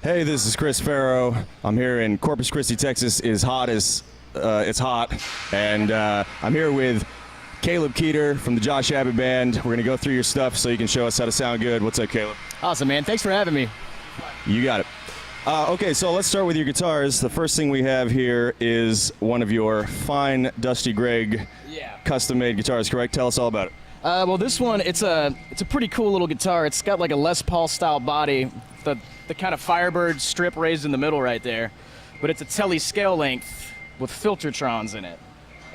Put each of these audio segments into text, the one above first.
Hey, this is Kris Farrow. I'm here in Corpus Christi, Texas. It's hot, and I'm here with Keeter from the Josh Abbott Band. We're gonna go through your stuff so you can show us how to sound good. What's up, Caleb? Awesome, man. Thanks for having me. You got it. Okay, so let's start with your guitars. The first thing we have here is one of your fine Dusty Gregg custom-made guitars, correct? Tell us all about it. Well, this one, it's a pretty cool little guitar. It's got like a Les Paul style body, the kind of Firebird strip raised in the middle right there, but it's a Tele scale length with filtertrons in it.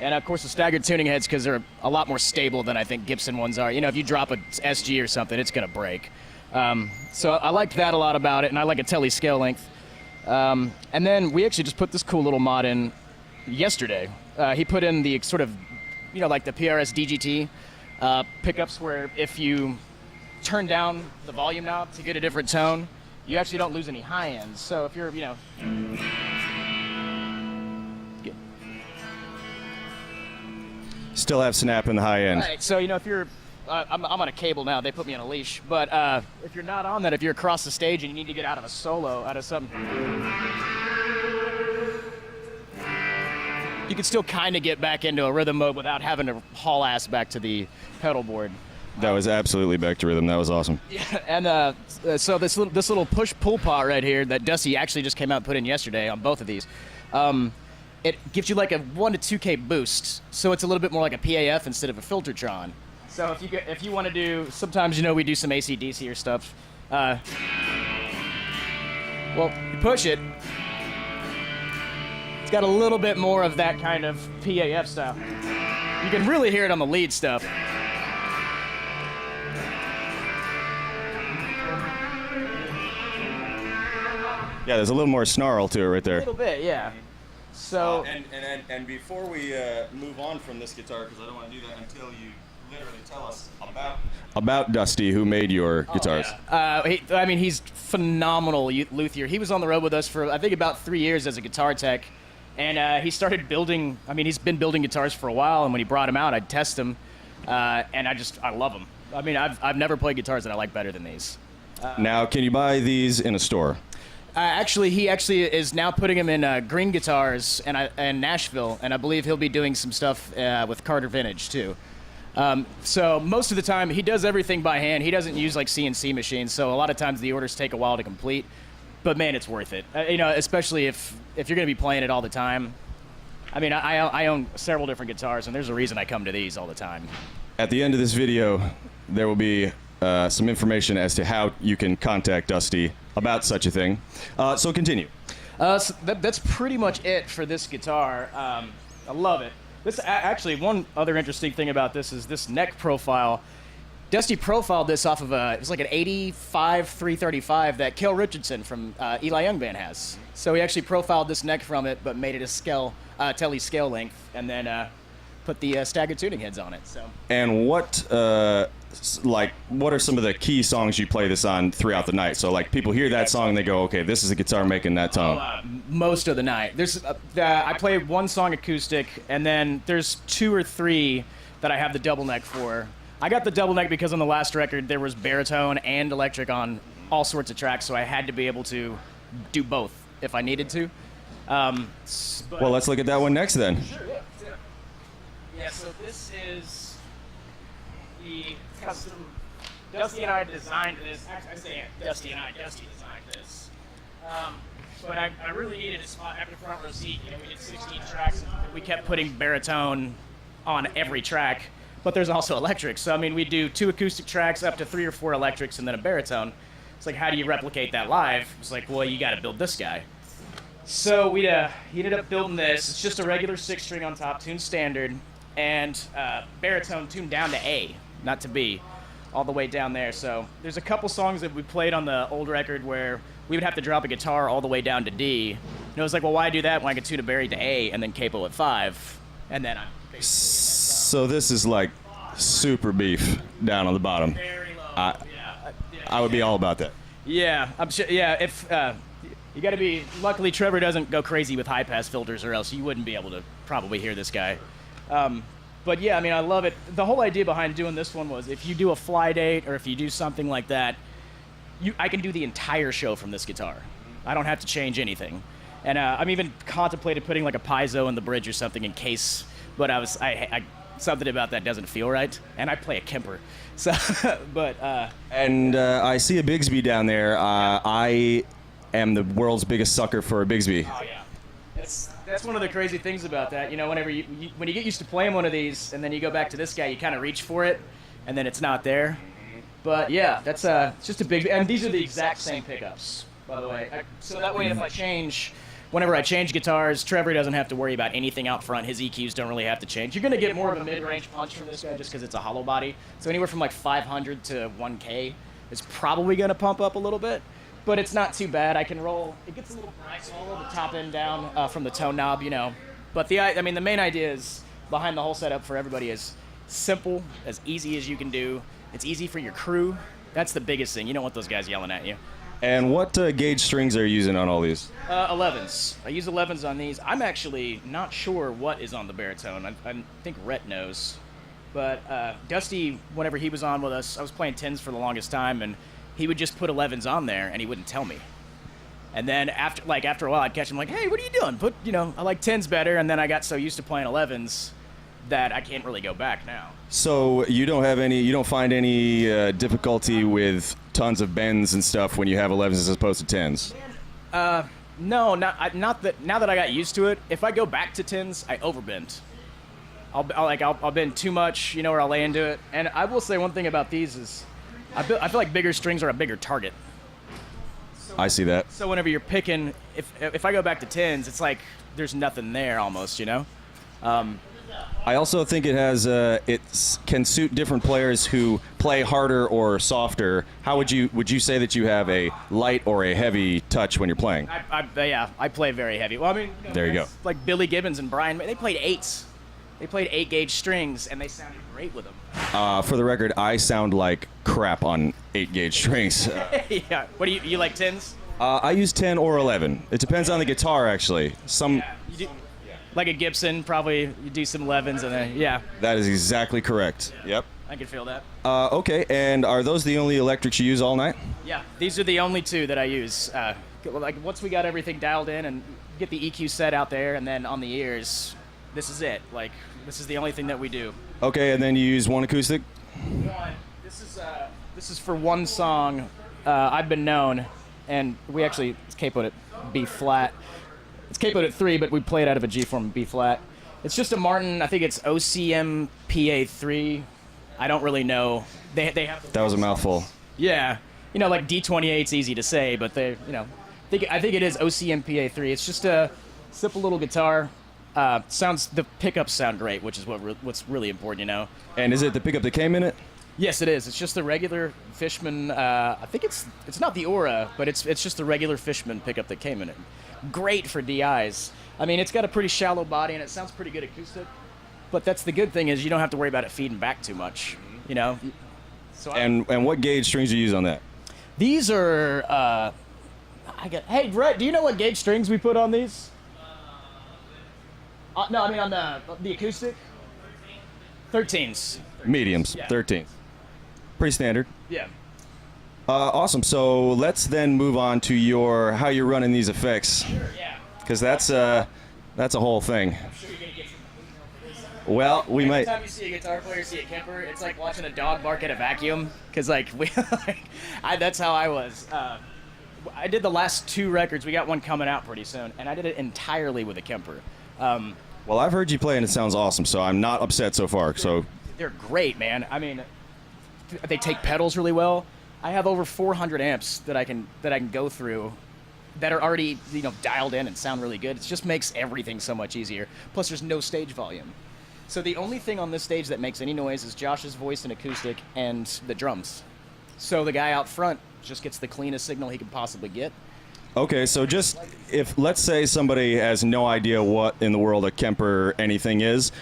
And of course the staggered tuning heads, because they're a lot more stable than I think Gibson ones are. You know, if you drop a SG or something, it's gonna break. So I liked that a lot about it, and I like a Tele scale length. And then we actually just put this cool little mod in yesterday. He put in the sort of, you know, like the PRS DGT pickups, where if you turn down the volume knob to get a different tone, you actually don't lose any high ends. So if you're, you know, Still have snap in the high end. right, so you know if you're, I'm on a cable now. They put me on a leash, but if you're not on that, if you're across the stage and you need to get out of a solo, out of something, you can still kind of get back into a rhythm mode without having to haul ass back to the pedal board. That was absolutely back to rhythm. That was awesome. Yeah, and so this little push-pull pot right here that Dusty actually just came out and put in yesterday on both of these, it gives you like a 1 to 2K boost, so it's a little bit more like a PAF instead of a filtertron. So if you want to do, sometimes, you know, we do some AC/DC or stuff. Well, you push it. It's got a little bit more of that kind of PAF style. You can really hear it on the lead stuff. Yeah, there's a little more snarl to it right A there. little bit, yeah. So And before we move on from this guitar, because I don't want to do that until you literally tell us about Dusty, who made your guitars. I mean, he's phenomenal luthier. He was on the road with us for, I think, about 3 years as a guitar tech, and he started building. I mean, he's been building guitars for a while, and when he brought him out, I'd test him, and I love him. I mean, I've never played guitars that I like better than these. Now, can you buy these in a store? He actually is now putting them in Green Guitars and Nashville, and I believe he'll be doing some stuff with Carter Vintage too. So most of the time he does everything by hand. He doesn't use like CNC machines, so a lot of times the orders take a while to complete. But man, it's worth it. You know, especially if you're going to be playing it all the time. I mean, I own several different guitars, and there's a reason I come to these all the time. At the end of this video, there will be some information as to how you can contact Dusty about such a thing. So continue. So that's pretty much it for this guitar. I love it. This actually, one other interesting thing about this is this neck profile. Dusty profiled this off of it was like an 85 335 that Kel Richardson from Eli Young Band has. So he actually profiled this neck from it, but made it a Tele scale length, and then put the staggered tuning heads on it. So. And what are some of the key songs you play this on throughout the night? So like people hear that song and they go, okay, this is a guitar making that tone. Most of the night. I play one song acoustic, and then there's 2 or 3 that I have the double neck for. I got the double neck because on the last record there was baritone and electric on all sorts of tracks, so I had to be able to do both if I needed to. Well, let's look at that one next then. Sure, yeah. Yeah, so this is the custom. Dusty and I designed this. Actually, I say Dusty designed this. But I really needed a spot after front row seat. You know, we did 16 tracks, and we kept putting baritone on every track. But there's also electrics. So I mean, we do 2 acoustic tracks, up to 3 or 4 electrics, and then a baritone. It's like, how do you replicate that live? It's like, well, you got to build this guy. So we ended up building this. It's just a regular 6-string on top, tuned standard, and baritone tuned down to A, not to B, all the way down there. So there's a couple songs that we played on the old record where we would have to drop a guitar all the way down to D. And it was like, well, why do that when I could tune a Barry to A and then capo at 5, and then I'm So this is like super beef down on the bottom. very low. I would be all about that. Yeah, I'm sure. Yeah, if you got to be. Luckily, Trevor doesn't go crazy with high pass filters, or else you wouldn't be able to probably hear this guy. But yeah, I mean, I love it. The whole idea behind doing this one was if you do a fly date or if you do something like that, I can do the entire show from this guitar. I don't have to change anything. And I'm even contemplated putting like a piezo in the bridge or something in case, but I something about that doesn't feel right. And I play a Kemper, so but. And I see a Bigsby down there. I am the world's biggest sucker for a Bigsby. Oh yeah, that's one of the crazy things about that. You know, whenever when you get used to playing one of these, and then you go back to this guy, you kind of reach for it, and then it's not there. But yeah, that's it's just a big. And these are the exact same pickups, by the way. So that way, if I change. Whenever I change guitars, Trevor doesn't have to worry about anything out front. His EQs don't really have to change. You're going to get more of a mid-range punch from this guy just because it's a hollow body. So anywhere from like 500 to 1K is probably going to pump up a little bit, but it's not too bad. I can roll. It gets a little dry, so I'll roll the top end down from the tone knob, you know. But the main idea is behind the whole setup for everybody is simple, as easy as you can do. It's easy for your crew. That's the biggest thing. You don't want those guys yelling at you. And what gauge strings are you using on all these? 11s. I use 11s on these. I'm actually not sure what is on the baritone. I think Rhett knows. But Dusty, whenever he was on with us, I was playing 10s for the longest time, and he would just put 11s on there, and he wouldn't tell me. And then after a while, I'd catch him like, hey, what are you doing? I like 10s better, and then I got so used to playing 11s that I can't really go back now. So you don't find any difficulty with tons of bends and stuff when you have 11s as opposed to 10s? No, not that. Now that I got used to it, if I go back to 10s, I overbend. I'll bend too much, or I'll lay into it. And I will say one thing about these is, I feel like bigger strings are a bigger target. I see that. So whenever you're picking, if I go back to 10s, it's like there's nothing there almost, I also think it has it can suit different players who play harder or softer. How would you say that you have a light or a heavy touch when you're playing? I play very heavy. Well, I mean, there you go. Like Billy Gibbons and Brian, they played 8s. They played 8-gauge strings, and they sounded great with them. For the record, I sound like crap on 8-gauge strings. Yeah. What do you like 10s? I use 10 or 11. It depends on the guitar, actually. Like a Gibson, probably you do some 11s and then, yeah. That is exactly correct. Yep. I can feel that. Okay, and are those the only electrics you use all night? Yeah, these are the only two that I use. Like once we got everything dialed in and get the EQ set out there, and then on the ears, this is it. Like this is the only thing that we do. Okay, and then you use one acoustic? One. This is for one song, I've Been Known, and we actually capoed it B flat. It's capoed at 3, but we play it out of a G form B flat. It's just a Martin. I think it's OCM PA3. I don't really know. They have. That was a mouthful. Yeah, like D28's easy to say, but I think it is OCM PA3. It's just a simple little guitar. The pickups sound great, which is what's really important, And is it the pickup that came in it? Yes, it is. It's just the regular Fishman. I think it's not the Aura, but it's just the regular Fishman pickup that came in it. Great for DIs. I mean, it's got a pretty shallow body and it sounds pretty good acoustic. But that's the good thing is you don't have to worry about it feeding back too much, So and what gauge strings do you use on that? These are. Hey, Brett, do you know what gauge strings we put on these? No, I mean on the acoustic. 13s. Mediums. Yeah. 13s. Pretty standard. Yeah. Awesome. So let's then move on to how you're running these effects. Sure, yeah. Because that's a whole thing. I'm sure you're gonna get some. Well, we might. Every time you see a guitar player see a Kemper, it's like watching a dog bark at a vacuum. Because that's how I was. I did the last 2 records. We got one coming out pretty soon, and I did it entirely with a Kemper. Well, I've heard you play, and it sounds awesome. So I'm not upset so far. So they're great, man. I mean, they take pedals really well. I have over 400 amps that I can go through that are already dialed in and sound really good. It just makes everything so much easier. Plus, there's no stage volume. So the only thing on this stage that makes any noise is Josh's voice and acoustic and the drums. So the guy out front just gets the cleanest signal he could possibly get. Okay, so just if let's say somebody has no idea what in the world a Kemper anything is,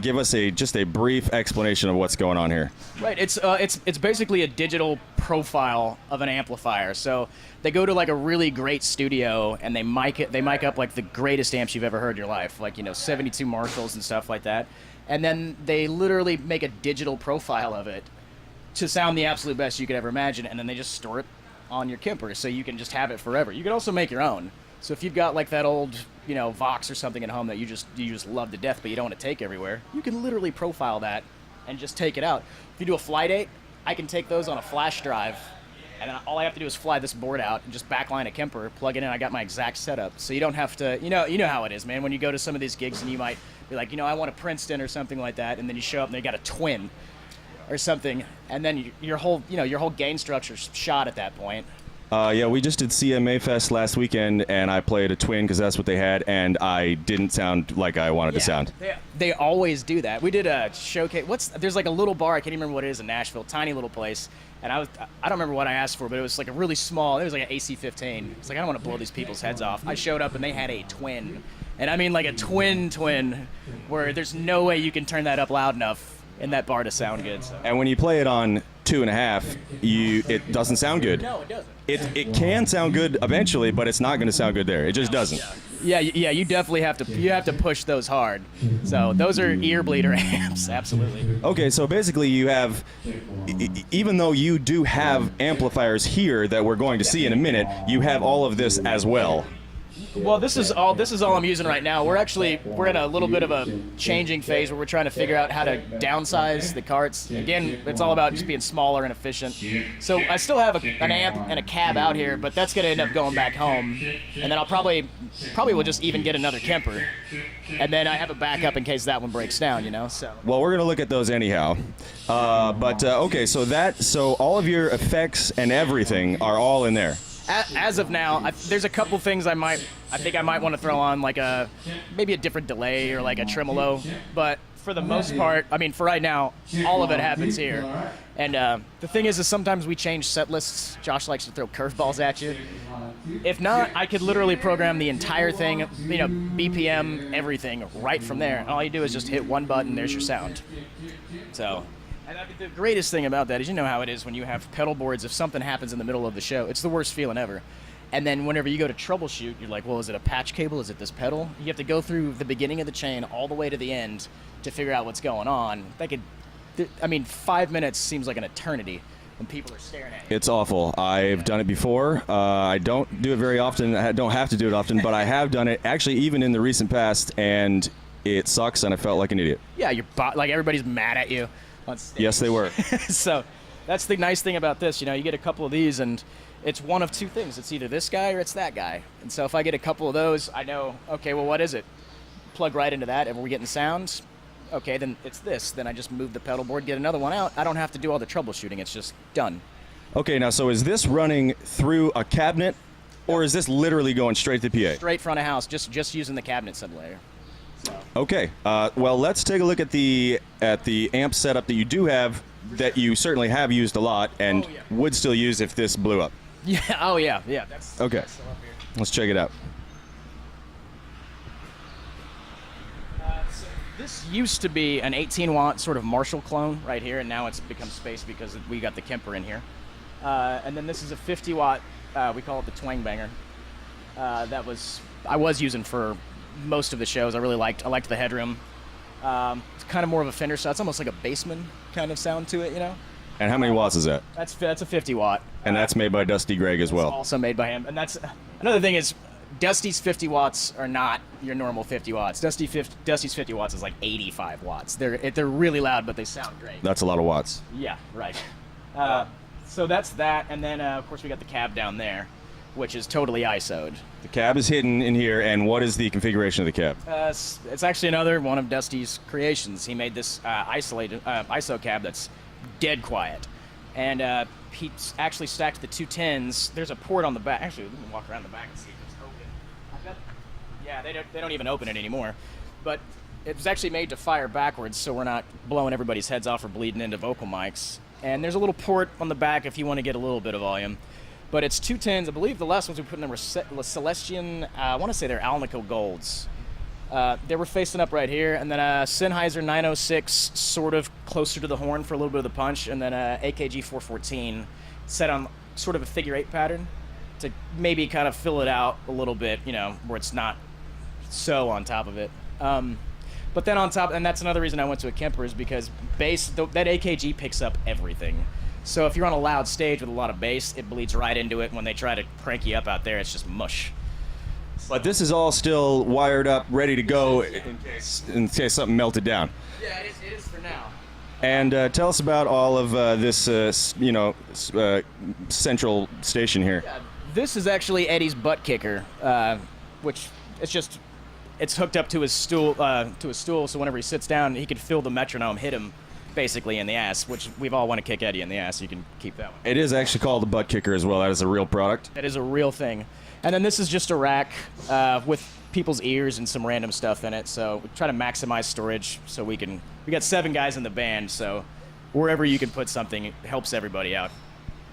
give us just a brief explanation of what's going on here. Right, it's basically a digital profile of an amplifier. So they go to like a really great studio and they mic up like the greatest amps you've ever heard in your life, like 72 Marshalls and stuff like that, and then they literally make a digital profile of it to sound the absolute best you could ever imagine, and then they just store it on your Kemper, so you can just have it forever. You can also make your own. So if you've got like that old, Vox or something at home that you just love to death, but you don't want to take everywhere, you can literally profile that and just take it out. If you do a fly date, I can take those on a flash drive, and then all I have to do is fly this board out and just backline a Kemper, plug it in. I got my exact setup, so you don't have to. You know how it is, man. When you go to some of these gigs and you might be like, I want a Princeton or something like that, and then you show up and they got a twin or something, and then your whole gain structure's shot at that point. Yeah, we just did CMA Fest last weekend, and I played a twin because that's what they had, and I didn't sound like I wanted to sound. They always do that. We did a showcase. There's like a little bar, I can't even remember what it is in Nashville, tiny little place, and I don't remember what I asked for, but it was like a really small. It was like an AC-15. It's like, I don't want to blow these people's heads off. I showed up and they had a twin, and I mean like a twin, where there's no way you can turn that up loud enough in that bar to sound good. So. And when you play it on 2.5, it doesn't sound good. No, it doesn't. It can sound good eventually, but it's not going to sound good there. It just doesn't. Yeah, you definitely have to push those hard. So those are ear bleeder amps, absolutely. Okay, so basically you have, even though you do have amplifiers here that we're going to see in a minute, you have all of this as well. Well, this is all I'm using right now. We're in a little bit of a changing phase where we're trying to figure out how to downsize the carts. Again, it's all about just being smaller and efficient. So I still have an amp and a cab out here, but that's going to end up going back home. And then I'll probably will just even get another Kemper. And then I have a backup in case that one breaks down, So. Well, we're going to look at those anyhow. Okay, so all of your effects and everything are all in there. As of now, there's a couple things I think I might want to throw on, like maybe a different delay or like a tremolo. But for the most part, for right now, all of it happens here. And the thing is sometimes we change set lists. Josh likes to throw curveballs at you. If not, I could literally program the entire thing, BPM, everything right from there. And all you do is just hit one button, there's your sound. So. And the greatest thing about that is how it is when you have pedal boards. If something happens in the middle of the show, it's the worst feeling ever. And then whenever you go to troubleshoot, you're like, well, is it a patch cable? Is it this pedal? You have to go through the beginning of the chain all the way to the end to figure out what's going on. 5 minutes seems like an eternity when people are staring at you. It's awful. I've done it before. I don't do it very often. I don't have to do it often, but I have done it actually even in the recent past, and it sucks, and I felt like an idiot. Yeah, everybody's mad at you. Yes, they were. So that's the nice thing about this. You get a couple of these, and it's one of two things. It's either this guy or it's that guy. And so if I get a couple of those, I know, okay, well, what is it? Plug right into that, and we're getting sounds. Okay, then it's this. Then I just move the pedal board, get another one out. I don't have to do all the troubleshooting. It's just done. Okay, now, so is this running through a cabinet, or is this literally going straight to the PA? Straight front of house, just using the cabinet sublayer. So. Okay, well, let's take a look at the amp setup that you do have, that you certainly have used a lot and would still use if this blew up. Yeah. Oh yeah. That's okay. That's still up here. Let's check it out. So this used to be an 18-watt sort of Marshall clone right here, and now it's become space because we got the Kemper in here. And then this is a 50-watt. We call it the Twang Banger. I was using for most of the shows. I liked the headroom. It's kind of more of a Fender sound. It's almost like a Bassman kind of sound to it, And how many watts is that? That's a 50 watt. And that's made by Dusty Gregg as well. Also made by him. And that's another thing is Dusty's 50 watts are not your normal 50 watts. Dusty's 50 watts is like 85 watts. They're really loud, but they sound great. That's a lot of watts. Yeah, right. So that's that, and then of course we got the cab down there, which is totally ISO'd. The cab is hidden in here, and what is the configuration of the cab? It's actually another one of Dusty's creations. He made this ISO cab that's dead quiet, and he actually stacked the 210s. There's a port on the back. Actually, we can walk around the back and see if it's open. They don't even open it anymore, but it was actually made to fire backwards, so we're not blowing everybody's heads off or bleeding into vocal mics. And there's a little port on the back if you want to get a little bit of volume. But it's 210s. I believe the last ones we put in there were Celestian, I want to say they're Alnico Golds. They were facing up right here. And then Sennheiser 906, sort of closer to the horn for a little bit of the punch. And then AKG 414 set on sort of a figure 8 pattern to maybe kind of fill it out a little bit, where it's not so on top of it. But then on top, and that's another reason I went to a Kemper, is because that AKG picks up everything. So if you're on a loud stage with a lot of bass, it bleeds right into it. When they try to crank you up out there, it's just mush. But this is all still wired up, ready to go in case something melted down. Yeah, it is for now. And tell us about all of this, central station here. Yeah, this is actually Eddie's butt kicker, which it's hooked up to his stool, so whenever he sits down, he can feel the metronome hit him basically in the ass, which we've all want to kick Eddie in the ass. You can keep that one. It is actually called the butt kicker as well. That is a real product. That is a real thing. And then this is just a rack with people's ears and some random stuff in it. So we try to maximize storage so we got 7 guys in the band, so wherever you can put something, it helps everybody out.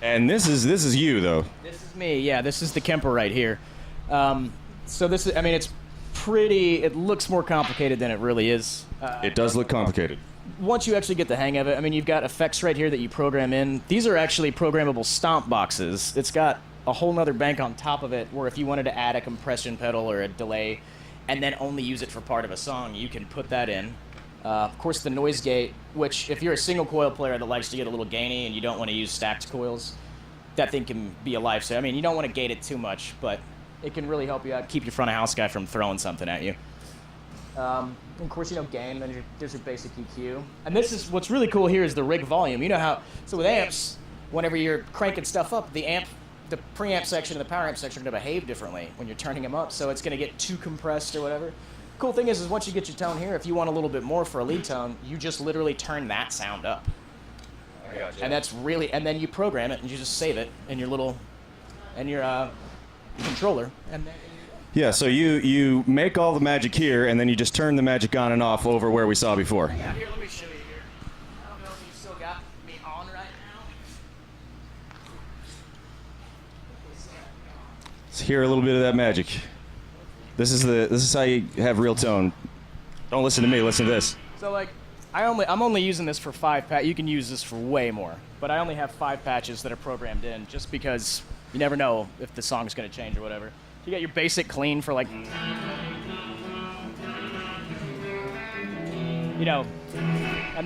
And this is you though. This is me, yeah. This is the Kemper right here. So this is, it looks more complicated than it really is. It does look complicated. Once you actually get the hang of it, you've got effects right here that you program in. These are actually programmable stomp boxes. It's got a whole nother bank on top of it where if you wanted to add a compression pedal or a delay and then only use it for part of a song, you can put that in. Of course, the noise gate, which if you're a single coil player that likes to get a little gainy and you don't want to use stacked coils, that thing can be a lifesaver. You don't want to gate it too much, but it can really help you out, keep your front of house guy from throwing something at you. Of course, gain, then there's your basic EQ. And this is, what's really cool here is the rig volume. You know how, so with amps, whenever you're cranking stuff up, the preamp section and the power amp section are going to behave differently when you're turning them up, so it's going to get too compressed or whatever. Cool thing is once you get your tone here, if you want a little bit more for a lead tone, you just literally turn that sound up. And that's really, and then you program it and you just save it in your controller. And then, yeah, so you make all the magic here, and then you just turn the magic on and off over where we saw before. Yeah, here, let me show you here. I don't know if you still got me on right now. Let's hear a little bit of that magic. This is how you have real tone. Don't listen to me, listen to this. So I'm only using this for 5 patches. You can use this for way more, but I only have 5 patches that are programmed in just because you never know if the song's going to change or whatever. You got your basic clean for and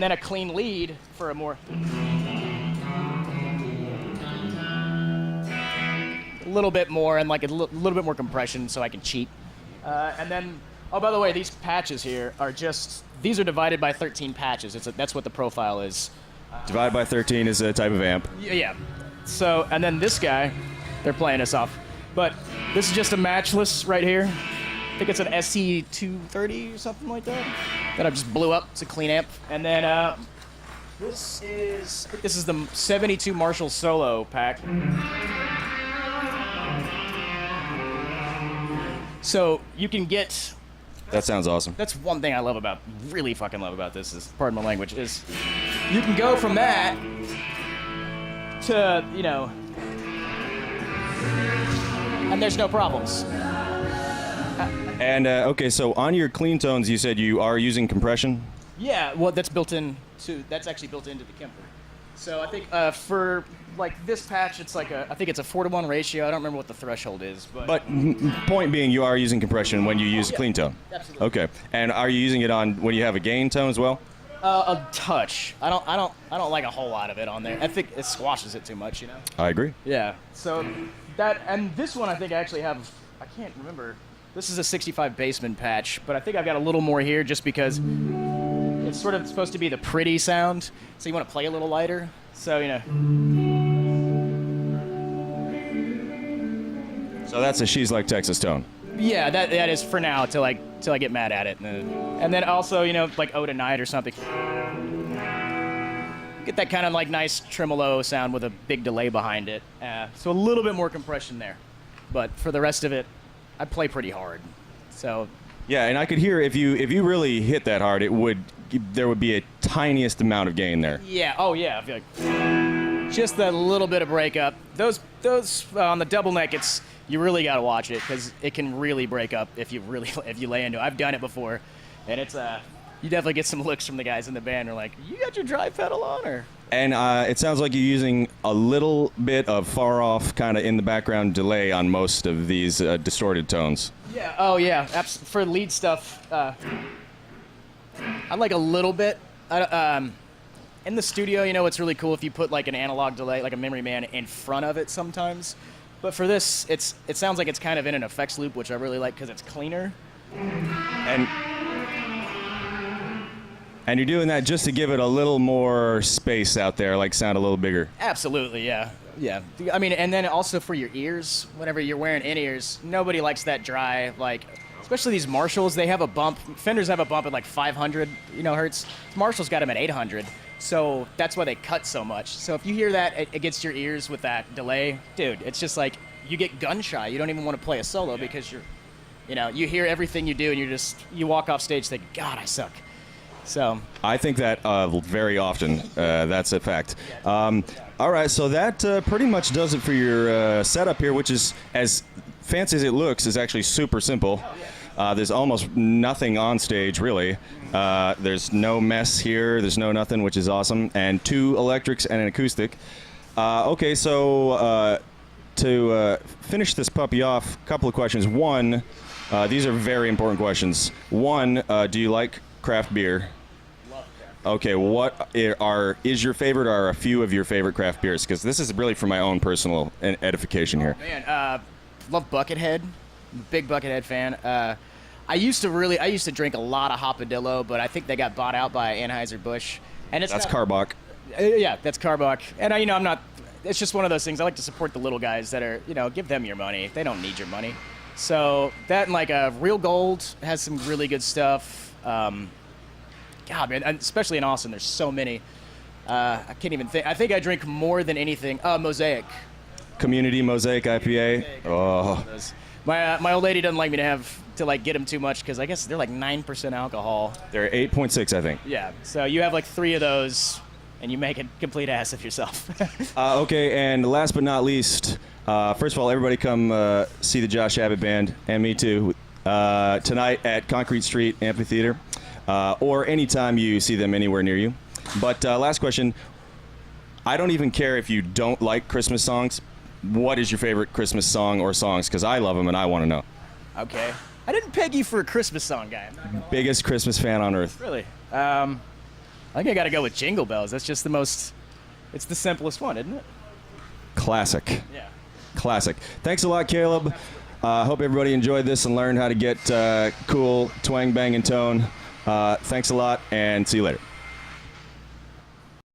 then a clean lead for a more, a little bit more and a little bit more compression so I can cheat. And then, oh, by the way, these patches here are these are divided by 13 patches. That's what the profile is. Divided by 13 is a type of amp. Yeah. So, and then this guy, they're playing us off. But this is just a matchless right here. I think it's an SC230 or something like that I just blew up. It's a clean amp. And then this is the 72 Marshall Solo pack. So you can get... That sounds awesome. That's one thing really fucking love about this is, pardon my language, is you can go from that to, and there's no problems. And, okay, so on your clean tones, you said you are using compression? Yeah, well, that's actually built into the Kemper. So I think for this patch, it's I think it's a 4-to-1 ratio. I don't remember what the threshold is, but point being, you are using compression when you use a clean tone. Absolutely. Okay, and are you using it on when you have a gain tone as well? A touch. I don't like a whole lot of it on there. I think it squashes it too much, I agree. Yeah. So that, and this one I think I actually have. I can't remember. This is a 65 Bassman patch, but I think I've got a little more here just because it's sort of supposed to be the pretty sound. So you want to play a little lighter. So So that's a She's Like Texas tone. Yeah, that is for now till I get mad at it, and then also like Ode Night or something. Get that kind of nice tremolo sound with a big delay behind it. So a little bit more compression there, but for the rest of it, I play pretty hard. So yeah, and I could hear if you really hit that hard, there would be a tiniest amount of gain there. Yeah. Oh yeah. I feel like just that little bit of breakup. Those on the double neck, you really got to watch it because it can really break up if you lay into it. I've done it before, and it's you definitely get some looks from the guys in the band. They're like, "You got your drive pedal on?" Or and it sounds like you're using a little bit of far off, kind of in the background delay on most of these distorted tones. Yeah. Oh yeah. For lead stuff, I like a little bit. in the studio, it's really cool if you put like an analog delay, like a memory man, in front of it sometimes. But for this, it sounds like it's kind of in an effects loop, which I really like because it's cleaner. And you're doing that just to give it a little more space out there, like sound a little bigger. Absolutely, yeah. Yeah. I mean, and then also for your ears, whenever you're wearing in-ears, nobody likes that dry, like, especially these Marshalls, they have a bump. Fenders have a bump at like 500, hertz. Marshall's got them at 800. So that's why they cut so much. So if you hear that against your ears with that delay, dude, it's just like you get gun shy. You don't even want to play a solo because you hear everything you do and you walk off stage thinking, God, I suck. So I think that very often. That's a fact. All right, so that pretty much does it for your setup here, which is, as fancy as it looks, is actually super simple. There's almost nothing on stage, really. There's no mess here. There's no nothing, which is awesome. And 2 electrics and an acoustic. Okay, so to finish this puppy off, a couple of questions. One, these are very important questions. One, do you like craft beer? Okay, what is your favorite or a few of your favorite craft beers? Because this is really for my own personal edification here. Man, love Buckethead. Big Buckethead fan. I used to drink a lot of Hopadillo, but I think they got bought out by Anheuser-Busch. And That's Carbach. Yeah, that's Carbach. And I'm not. It's just one of those things. I like to support the little guys that are, give them your money. They don't need your money. So that and like Real Gold has some really good stuff. God, man, especially in Austin, there's so many. I can't even think. I think I drink more than anything. Mosaic. Community Mosaic IPA. Oh. My old lady doesn't like me to get them too much because I guess they're like 9% alcohol. They're 8.6, I think. Yeah. So you have like 3 of those, and you make a complete ass of yourself. Okay, and last but not least, first of all, everybody come see the Josh Abbott Band, and me too, tonight at Concrete Street Amphitheater. Or anytime you see them anywhere near you. But last question, I don't even care if you don't like Christmas songs. What is your favorite Christmas song or songs? Because I love them and I want to know. Okay. I didn't peg you for a Christmas song, guy. Biggest Christmas fan on earth. Really? I think I got to go with Jingle Bells. That's just it's the simplest one, isn't it? Classic. Yeah. Classic. Thanks a lot, Caleb. Hope everybody enjoyed this and learned how to get cool twang, bang, and tone. Thanks a lot, and see you later.